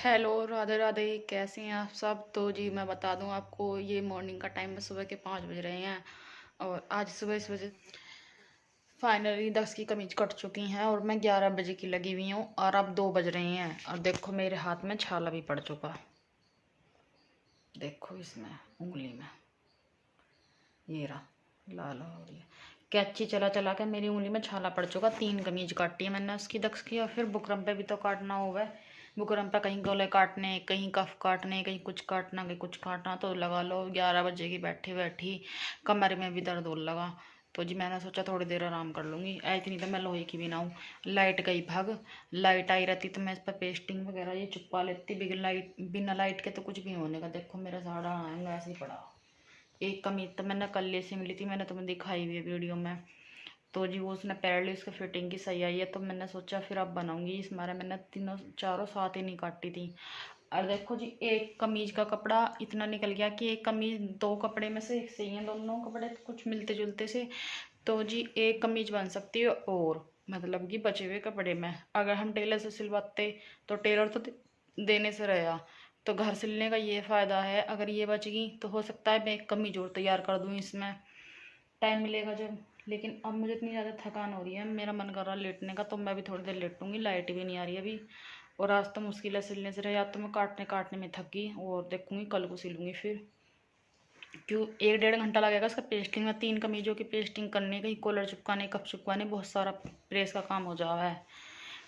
Hello, Radhe Radhe. कैसे हैं आप सब? तो जी मैं बता दूं आपको, ये मॉर्निंग का टाइम है, सुबह के 5 बज रहे हैं। और आज सुबह इस वजह फाइनली 10 की कमीज कट चुकी हैं और मैं 11 बजे की लगी हुई हूँ और अब 2 बज रहे हैं। और देखो मेरे हाथ में छाला भी पड़ चुका, देखो इसमें उंगली में, ये रहा, लाल हो रही है। कैंची चला चला के मेरी उंगली में छाला पड़ चुका। 3 कमीज काटी है मैंने उसकी दक्ष की, और फिर बुकरम पे भी तो काटना हुआ है। बुकरम पे कहीं गले काटने, कहीं कफ काटने, कहीं कुछ काटना, कहीं कुछ काटना। तो लगा लो 11 बजे की बैठी बैठी कमर में भी दर्द होने लगा। तो जी मैंने सोचा थोड़ी देर आराम कर लूँगी। इतनी तो मैं लोहे की भी ना हूँ। लाइट गई भाग, लाइट आई रहती तो मैं इस पर पेस्टिंग वगैरह ये चुपा लेती। बिना लाइट के तो कुछ भी होने का। देखो मेरा साड़ा ऐसे ही पड़ा। एक कमीज तो मैंने कल से मिली थी, मैंने तुम्हें दिखाई हुई है वीडियो में। तो जी वो उसने पैरेलल उसकी फिटिंग की सही आई है, तो मैंने सोचा फिर अब बनाऊंगी। इस मारे मैंने तीनों चारों साथ ही नहीं काटी थी। और देखो जी एक कमीज का कपड़ा इतना निकल गया कि एक कमीज 2 कपड़े में से एक सही है, दोनों कपड़े कुछ मिलते जुलते से। तो जी एक कमीज बन सकती है, और मतलब कि बचे हुए कपड़े में अगर हम टेलर से सिलवाते तो टेलर तो देने से रहेगा। तो घर सिलने का ये फ़ायदा है, अगर ये बच गई तो हो सकता है मैं एक कमीज और तैयार कर दूँ इसमें, टाइम मिलेगा जब। लेकिन अब मुझे इतनी ज़्यादा थकान हो रही है, मेरा मन कर रहा है लेटने का, तो मैं भी थोड़ी देर लेटूंगी। लाइट भी नहीं आ रही है अभी। और आज तो मुश्किल है सिलने से रहे, या तो मैं काटने काटने में थक गई, और देखूंगी कल को सिलूंगी फिर। क्यों 1 डेढ़ घंटा लगेगा इसका पेस्टिंग में। 3 कमीजों की पेस्टिंग करने, कहीं कॉलर चिपकाने, कप चिपकाने, बहुत सारा प्रेस का काम हो जावा है।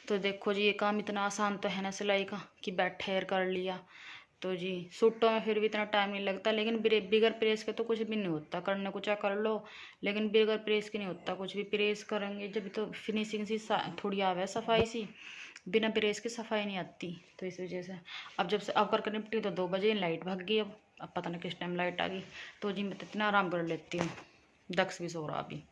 तो देखो जी ये काम इतना आसान तो है ना सिलाई का कि बैठे कर लिया। तो जी सूटों में फिर भी इतना टाइम नहीं लगता, लेकिन बिगर प्रेस के तो कुछ भी नहीं होता। करने को चाहे कर लो, लेकिन बिगर प्रेस के नहीं होता कुछ भी। प्रेस करेंगे जब तो फिनिशिंग सी थोड़ी आवे, सफाई सी। बिना प्रेस के सफाई नहीं आती। तो इस वजह से अब जब से अब करके निपटी तो 2 बजे लाइट भाग गई। अब पता नहीं किस टाइम लाइट आ गई। तो जी मैं तो इतना आराम कर लेती हूँ। दक्ष भी सो रहा अभी।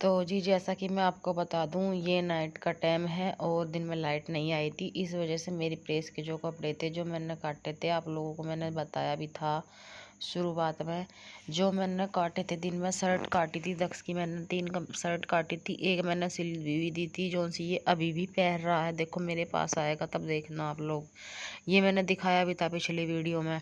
तो जी जैसा कि मैं आपको बता दूं, ये नाइट का टाइम है और दिन में लाइट नहीं आई थी। इस वजह से मेरी प्रेस के जो कपड़े थे जो मैंने काटे थे, आप लोगों को मैंने बताया भी था शुरुआत में। जो मैंने काटे थे, दिन में शर्ट काटी थी दक्ष की, मैंने 3 शर्ट काटी थी। एक मैंने सिल भी दी थी, जो सी ये अभी भी पहन रहा है। देखो मेरे पास आएगा तब देखना आप लोग। ये मैंने दिखाया भी था पिछली वीडियो में।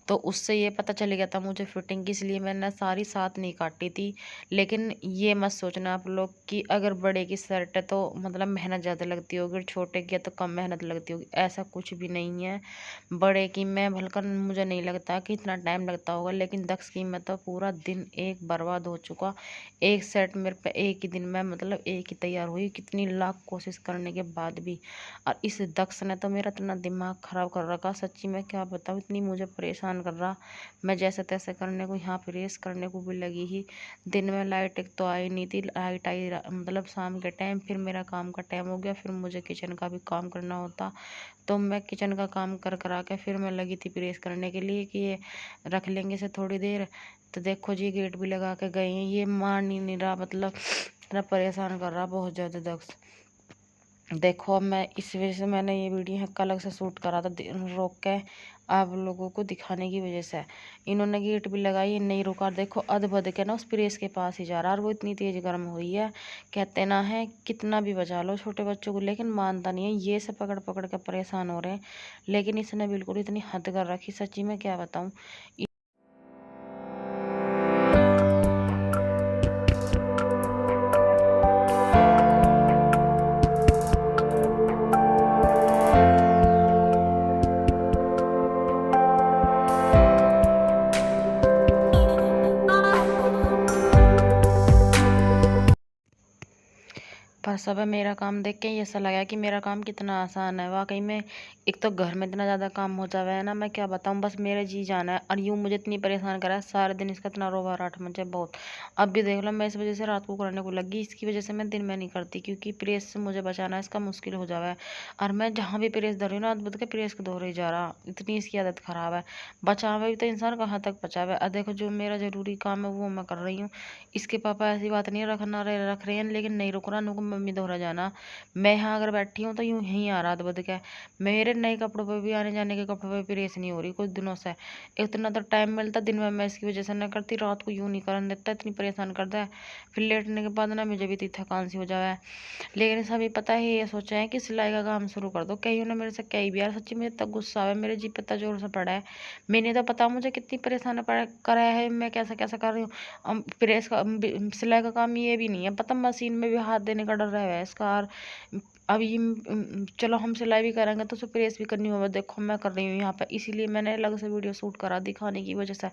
तो उससे ये पता चल गया था मुझे फिटिंग की, इसलिए मैंने सारी साथ नहीं काटी थी। लेकिन ये मत सोचना आप लोग कि अगर बड़े की शर्ट है तो मतलब मेहनत ज़्यादा लगती होगी, और छोटे की है तो कम मेहनत लगती होगी। ऐसा कुछ भी नहीं है। बड़े की में भलकर मुझे नहीं लगता कि इतना टाइम लगता होगा, लेकिन दक्ष की में तो पूरा दिन एक बर्बाद हो चुका। एक सेट मेरे पे एक ही दिन में, मतलब एक ही तैयार हुई, कितनी लाख कोशिश करने के बाद भी। और इस दक्ष ने तो मेरा इतना दिमाग ख़राब कर रखा, सच्ची में क्या बताऊँ, इतनी मुझे परेशान कर रहा। मैं जैसे तैसे करने को, यहाँ प्रेस करने को भी लगी ही। दिन में लाइट एक तो आई नहीं थी, लाइट आई मतलब शाम के टाइम, फिर मेरा काम का टाइम हो गया, फिर मुझे किचन का भी काम करना होता। तो मैं किचन का काम कर करा के फिर मैं लगी थी प्रेस करने के लिए कि ये रख लेंगे से थोड़ी देर। तो देखो जी गेट भी लगा के गए हैं, ये मान ही नहीं रहा, मतलब इतना परेशान कर रहा बहुत ज़्यादा दक्ष। देखो अब मैं इस वजह से मैंने ये वीडियो अलग से शूट करा था रोक के, आप लोगों को दिखाने की वजह से। इन्होंने गेट भी लगाई, नहीं रुका। देखो अध बद के ना उस प्रेस के पास ही जा रहा, और वो इतनी तेज गर्म हुई है। कहते ना है कितना भी बचा लो छोटे बच्चों को, लेकिन मानता नहीं है। ये सब पकड़ पकड़ के परेशान हो रहे हैं, लेकिन इसने बिल्कुल इतनी हद कर रखी, सच्ची में क्या बताऊँ। पर सब मेरा काम देख के ऐसा लगा कि मेरा काम कितना आसान है वाकई में। एक तो घर में इतना ज़्यादा काम हो जावा है ना, मैं क्या बताऊँ, बस मेरे जी जाना है। और यूँ मुझे इतनी परेशान करा है सारे दिन, इसका इतना रोवा राट मुझे बहुत। अब भी देख लो मैं इस वजह से रात को करने को लगी, इसकी वजह से मैं दिन में नहीं करती, क्योंकि प्रेस से मुझे बचाना इसका मुश्किल हो जावा है। और मैं जहाँ भी प्रेस धर रही हूँ ना, अद्भुत के प्रेस को धो रही जा रहा, इतनी इसकी आदत ख़राब है। बचावे भी तो इंसान कहाँ तक बचावे। और देखो जो मेरा ज़रूरी काम है वो मैं कर रही हूँ। इसके पापा ऐसी बात नहीं रख रहे हैं, लेकिन नहीं रुक रहा। मम्मी दोहरा जाना। मैं यहाँ अगर बैठी हूँ तो यूँ यहीं आ रात बद के, मेरे नए कपड़ों पर भी आने जाने के कपड़ों पर भी रेस नहीं हो रही कुछ दिनों से। इतना तो टाइम मिलता दिन में मैं इसकी वजह से न करती, रात को यूँ नहीं करने देता, इतनी परेशान करता है। फिर लेटने के बाद ना मुझे भी इतनी थकान सी हो जाए। लेकिन सभी पता है ये सोचा है कि सिलाई का काम शुरू कर दो। कहीं ने मेरे से कही भी यार, सच्ची मुझे तब गुस्सा है, मेरे जी पे इतना जोर से पड़ा है। मैंने तो पता मुझे कितनी परेशान करा है, मैं कैसा कैसा कर रही हूँ। प्रेस का सिलाई का काम ये भी नहीं है पता, मशीन में भी हाथ देने का डर रहा है इसका। और अब ये चलो हम सिलाई भी करेंगे तो उसे प्रेस भी करनी होगा। देखो मैं कर रही हूँ यहाँ पे, इसीलिए मैंने अलग से वीडियो शूट करा दिखाने की वजह से।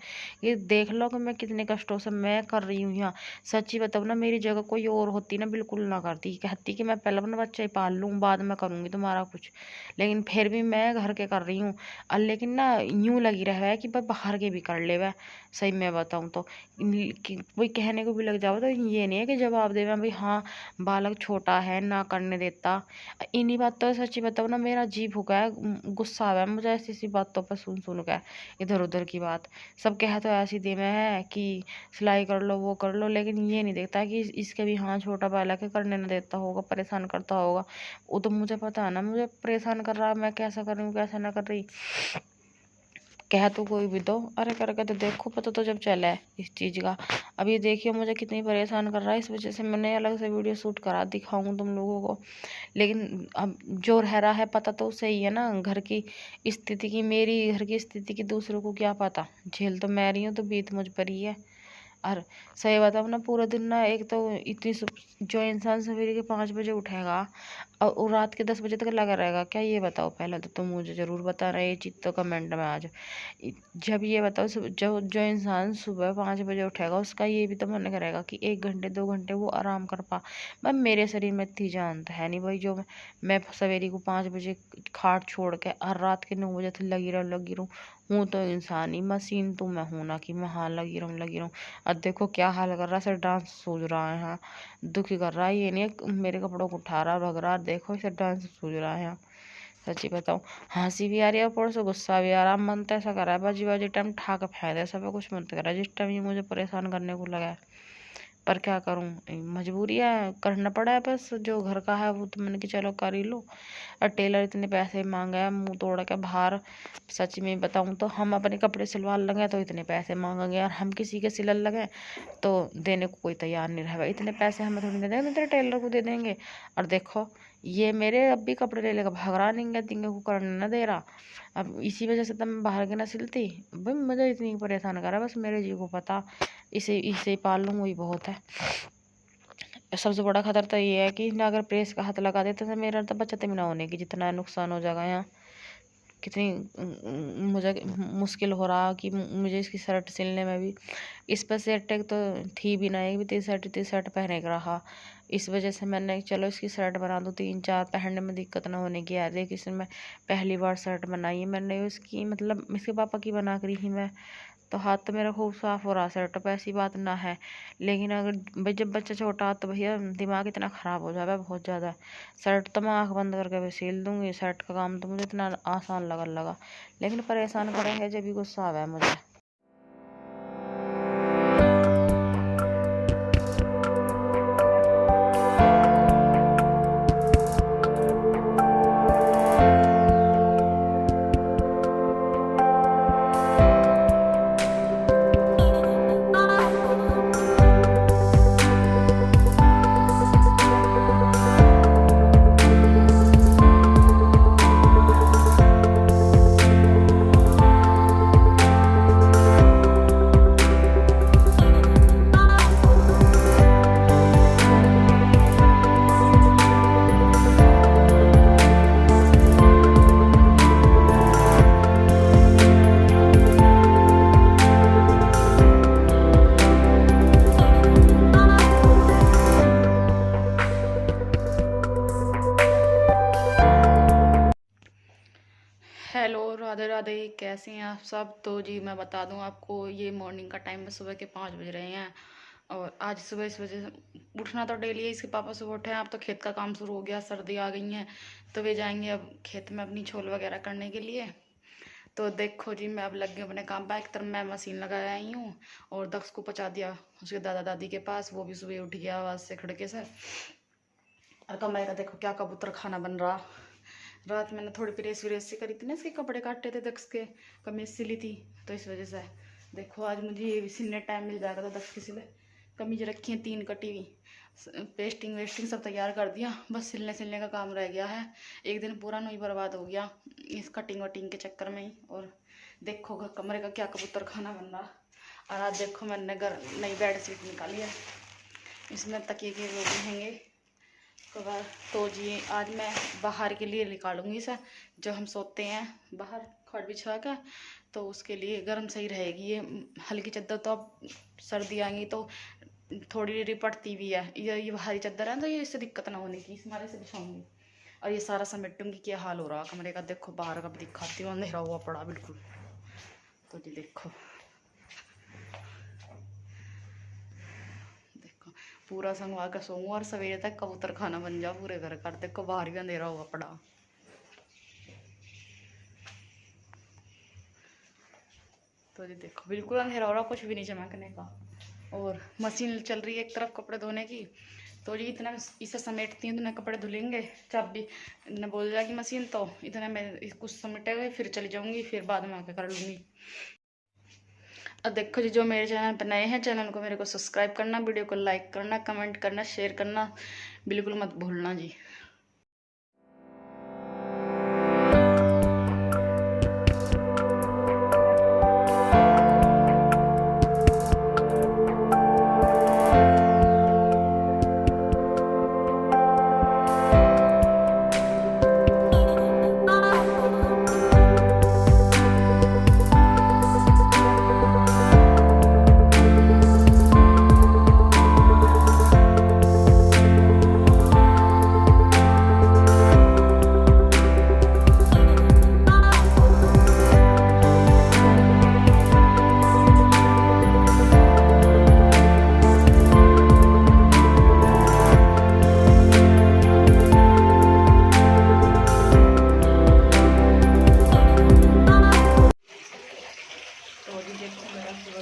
ये देख लो कि मैं कितने कष्टों से मैं कर रही हूँ यहाँ। सच्ची बताऊँ ना, मेरी जगह कोई और होती ना बिल्कुल ना करती, कहती कि मैं पहले अपना बच्चा ही पाल लूँ, बाद में करूँगी तुम्हारा कुछ। लेकिन फिर भी मैं घर के कर रही हूँ। लेकिन ना यूँ लगी रहा है कि भाई बाहर के भी कर ले वह। सही मैं बताऊँ तो कोई कहने को भी लग जाओ तो ये नहीं है कि जवाब दे भाई हाँ बालक छोटा है ना करने देता। इन्हीं बातों से सच्ची बताओ ना, मेरा जी भूखा है, गुस्सा आ रहा है मुझे ऐसी ऐसी बातों पर सुन सुन कर, इधर उधर की बात। सब कह तो ऐसी दे में है कि सिलाई कर लो वो कर लो, लेकिन ये नहीं देखता कि इसके भी हाँ छोटा बालक है, करने ना देता होगा, परेशान करता होगा। वो तो मुझे पता है ना, मुझे परेशान कर रहा है, मैं कैसा कर रही हूँ कैसा ना कर रही। कह तो कोई भी दो, अरे करके तो देखो पता तो जब चला है इस चीज़ का। अब ये देखिए मुझे कितनी परेशान कर रहा है, इस वजह से मैंने अलग से वीडियो शूट करा दिखाऊँ तुम लोगों को। लेकिन अब जो रह रहा है पता तो सही है ना घर की स्थिति की, मेरी घर की स्थिति की दूसरों को क्या पता। झेल तो मैं रही हूँ तो बीत मुझ पर ही है। और सही बताऊँ ना, पूरा दिन ना एक तो इतनी जो इंसान सवेरे के 5 बजे उठेगा और रात के 10 बजे तक लगा रहेगा क्या, ये बताओ पहले तो तुम मुझे ज़रूर बता रहे ये चीज़ तो कमेंट में आज। जब ये बताओ जो इंसान सुबह 5 बजे उठेगा उसका ये भी तो मन करेगा कि 1 घंटे 2 घंटे वो आराम कर पा। भाई मेरे शरीर में इतनी जान तो है नहीं भाई जो मैं सवेरे को 5 बजे खाट छोड़ के और रात के 9 बजे तक लगी रहूँ। हूँ तो इंसान ही, मशीन तो मैं हूँ ना कि मैं हाँ लगी रहूँ। अब देखो क्या हाल कर रहा है, सर डांस सूझ रहा है यहाँ, दुखी कर रहा है। ये नहीं मेरे कपड़ों को उठा रहा भग रहा, देखो इसे डांस सूझ रहा है यहाँ। सच्ची बताऊँ हंसी भी आ रही है और से गुस्सा भी आ रहा है। मन तो ऐसा कर रहा है बाजी बाजी टाइम ठा के फेंक दे सब कुछ, मन तो कर रहा है जिस टाइम ये मुझे परेशान करने को लगा है। पर क्या करूँ, मजबूरी है, करना पड़ा है बस। जो घर का है वो तो मैंने कि चलो कर ही लो। और टेलर इतने पैसे मांगा है मुंह तोड़ के बाहर। सच में बताऊँ तो हम अपने कपड़े सिलवा लगे तो इतने पैसे मांगेंगे, और हम किसी के सिलन लगे तो देने को कोई तैयार नहीं रहा। इतने पैसे हमें थोड़ी दे देंगे, तेरे टेलर को दे देंगे। और देखो ये मेरे अब भी कपड़े ले लेकर भाग रहा, नहीं दिंगे को करने ना दे रहा। अब इसी वजह से तो मैं बाहर के ना सिलती। भाई मुझे इतनी परेशान करा बस मेरे जी को पता, इसे इसे पाल लूँ वही बहुत है। सबसे बड़ा खतरा तो ये है कि ना अगर प्रेस का हाथ लगा देते तो मेरा तो बचत भी ना होने की, जितना नुकसान हो जाएगा यहाँ। कितनी मुझे मुश्किल हो रहा कि मुझे इसकी शर्ट सिलने में भी। इस पर सेट एक तो थी भी ना, एक भी टी शर्ट पहने का रहा। इस वजह से मैंने चलो इसकी शर्ट बना दूँ, 3 4 पहनने में दिक्कत ना होने की। यार देख इसमें पहली बार शर्ट बनाई है मैंने उसकी, मतलब इसके पापा की बना करी ही मैं। तो हाथ तो मेरा खूब साफ हो रहा शर्ट पर, ऐसी बात ना है। लेकिन अगर भाई जब बच्चा छोटा हो तो भैया दिमाग इतना ख़राब हो जाता है बहुत ज़्यादा। शर्ट तो मैं आँख बंद करके भी सिल दूँगी, शर्ट का काम तो मुझे इतना आसान लगा। लेकिन परेशान करे है जब भी गुस्सा आ है मुझे। हेलो राधे राधे, कैसे हैं आप सब। तो जी मैं बता दूं आपको, ये मॉर्निंग का टाइम है, सुबह के 5 बज रहे हैं। और आज सुबह इस वजह से उठना तो डेली है, इसके पापा सुबह उठे हैं। अब तो खेत का काम शुरू हो गया, सर्दी आ गई हैं तो वे जाएंगे अब खेत में अपनी छोल वगैरह करने के लिए। तो देखो जी मैं अब लग गई अपने काम पर। एक तरफ मैं मशीन लगा आई हूँ और दक्ष को पहुँचा दिया उसके दादा दादी के पास, वो भी सुबह उठ गया आवाज़ से खड़के से। और कमरे का देखो क्या कबूतर खाना बन रहा। रात मैंने थोड़ी प्रेस व्रेस सी करी थी ना, इसके कपड़े काटे थे, दक्ष के कमीज सिली थी, तो इस वजह से देखो आज मुझे ये भी सिलने टाइम मिल जाएगा। तो दक्ष की सिले कमीज रखी है 3 कटी हुई, पेस्टिंग वेस्टिंग सब तैयार कर दिया, बस सिलने का काम रह गया है। एक दिन पूरा नहीं बर्बाद हो गया इस कटिंग वटिंग के चक्कर में ही। और देखो कमरे का क्या कबूतर खाना बन रहा। और आज देखो मैंने नई बेड शीट निकाली है, इसमें तकिए के वो भी हैंगे कवर। तो जी आज मैं बाहर के लिए निकालूंगी सर, जब हम सोते हैं बाहर खट बिछा कर, तो उसके लिए गर्म सही रहेगी ये हल्की चादर। तो अब सर्दी आएंगी तो थोड़ी रिपटती भी है, ये भारी चादर है तो ये इससे दिक्कत ना होने की, इस मारे से बिछाऊंगी। और ये सारा समेटूंगी। क्या हाल हो रहा कमरे का देखो, बाहर का भी दिखाती हूँ, अंधेरा हुआ पड़ा बिल्कुल। तो जी देखो पूरा संगवा कर सोऊं और सवेरे तक कबूतर खाना बन जा पूरे घर का। देखो बाहर भी अंधेरा हुआ पड़ा। तो जी देखो बिल्कुल अंधेरा हो रहा, कुछ भी नहीं चमकने का। और मशीन चल रही है एक तरफ कपड़े धोने की। तो जी इतना इसे समेटती हूँ तो ना कपड़े धुलेंगे, चाबी न बोल जाएगी मशीन, तो इतना मैं कुछ समेटे हुए फिर चली जाऊँगी, फिर बाद में आके कर लूँगी। अब देखो जी जो मेरे चैनल पर नए हैं, चैनल को मेरे को सब्सक्राइब करना, वीडियो को लाइक करना, कमेंट करना, शेयर करना बिल्कुल मत भूलना जी।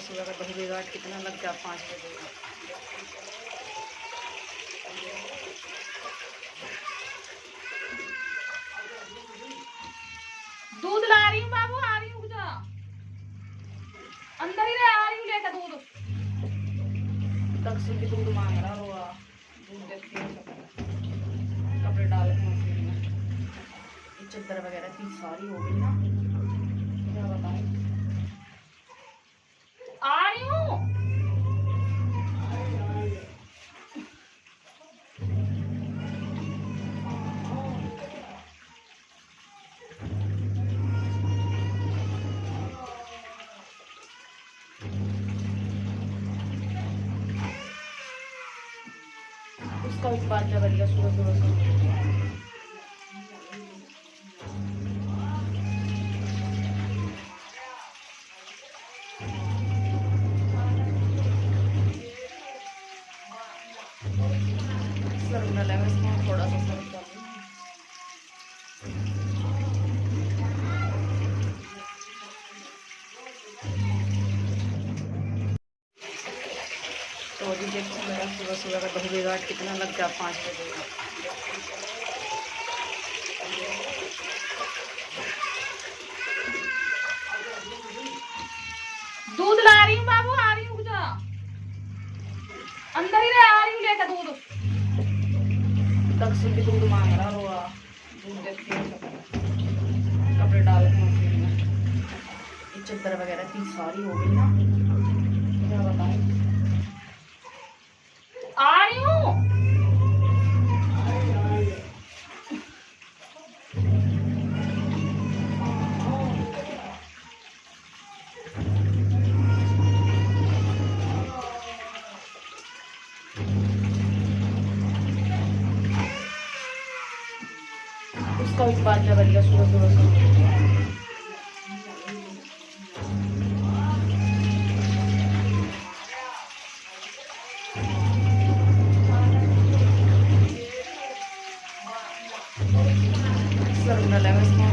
सुबह का 10 बजे कितना लग गया, 5 बजे। दूध ला रही हूँ बाबू, आ रही हूँ, अंदर ही रह, आ रही हूँ लेकर दूध। दक्ष भी दूध मांग रहा हुआ, दूध देती हूँ। कपड़े डाल के मशीन में, चद्दर वगैरह इतनी सारी हो गई ना, क्या बताऊँ। आ रही हूँ। उसका उत्पाद क्या बढ़िया सुबह सुबह से। थोड़ा सा सर्व कर लूँ। तो अभी देखो मेरा सुबह का 10 बजे कितना लग गया, 5 बजे। दूध ला रही हूँ बाबू, आ रही हूँ, अंदर ही रह, आ रही हूँ लेकर दूध। दक्ष भी दूध मांग रहा हुआ, दूध देती हूँ। कपड़े डाल के मशीन में, चद्दर वगैरह इतनी सारी हो गई ना, क्या बताऊँ। आ रही हूँ। उसका उत्पाद क्या बढ़िया सुबह सुबह से।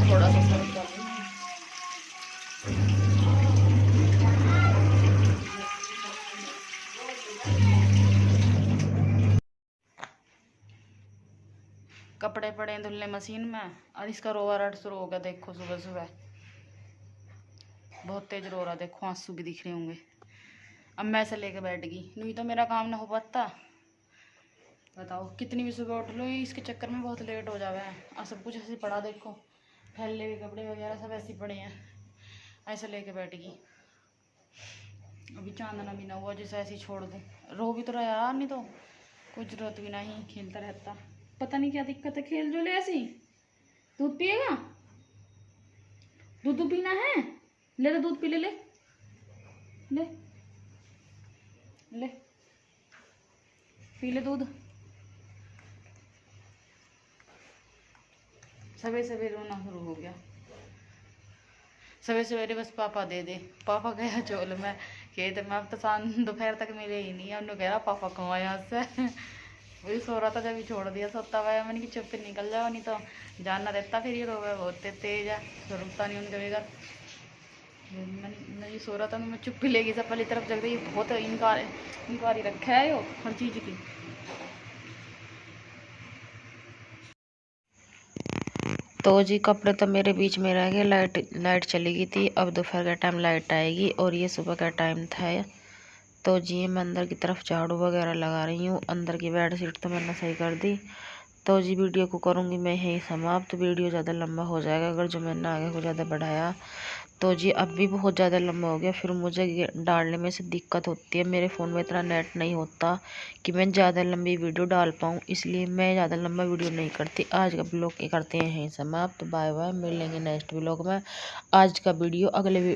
थोड़ा सा सर्व कर लूँ। मैंने मशीन में, और इसका रोवा रट शुरू हो गया। देखो सुबह सुबह बहुत तेज रो रहा, देखो आंसू भी दिख रहे होंगे। अब मैं ऐसे लेके बैठ गई, नहीं तो मेरा काम ना हो पाता। बताओ कितनी भी सुबह उठ लो, इसके चक्कर में बहुत लेट हो जावे है। और सब कुछ ऐसे पड़ा, देखो फैले हुए कपड़े वगैरह सब ऐसे पड़े हैं। ऐसे लेके बैठ गई। अभी चांदना भी ना हुआ, जैसे ऐसे ही छोड़ दूँ। रो भी तो रहा यार, नहीं तो कोई ज़रूरत भी नहीं, खेलता रहता। पता नहीं क्या दिक्कत है, खेल जो ले ऐसी। दूध पिएगा? दूध पीना है? ले तो दूध पी ले, ले ले ले, पी ले दूध। सवेरे सवेरे रोना शुरू हो गया। सवेरे सवेरे बस पापा दे दे। पापा गया चोल में खेत में, अब तो शाम दोपहर तक मिले ही नहीं। हमने कह रहा पापा कहाँ आया से। वही सो रहा था, जब भी छोड़ दिया सोता हुआ। मैंने कि चुप निकल जाओ, नहीं तो जानना रहता। फिर ये रोवे बहुत तेज है, रुकता नहीं उनके बगैर। मैं ये सो रहा था, मैं चुप लेगी सब वाली तरफ जग रही। बहुत इनकारी रखा है यो हर चीज़ की। तो जी कपड़े तो मेरे बीच में रह गए। लाइट चली गई थी। अब दोपहर का टाइम लाइट आएगी, और ये सुबह का टाइम था। तो जी मैं अंदर की तरफ झाड़ू वगैरह लगा रही हूँ। अंदर की बेडशीट तो मैंने सही कर दी। तो जी वीडियो को करूँगी मैं यही समाप्त। तो वीडियो ज़्यादा लंबा हो जाएगा अगर जो मैंने आगे को ज़्यादा बढ़ाया। तो जी अब भी बहुत ज़्यादा लंबा हो गया, फिर मुझे डालने में से दिक्कत होती है। मेरे फ़ोन में इतना नेट नहीं होता कि मैं ज़्यादा लंबी वीडियो डाल पाऊँ, इसलिए मैं ज़्यादा लंबा वीडियो नहीं करती। आज का ब्लॉग करते हैं यहीं समाप्त। बाय बाय, मिलेंगे नेक्स्ट ब्लॉग में। आज का वीडियो अगले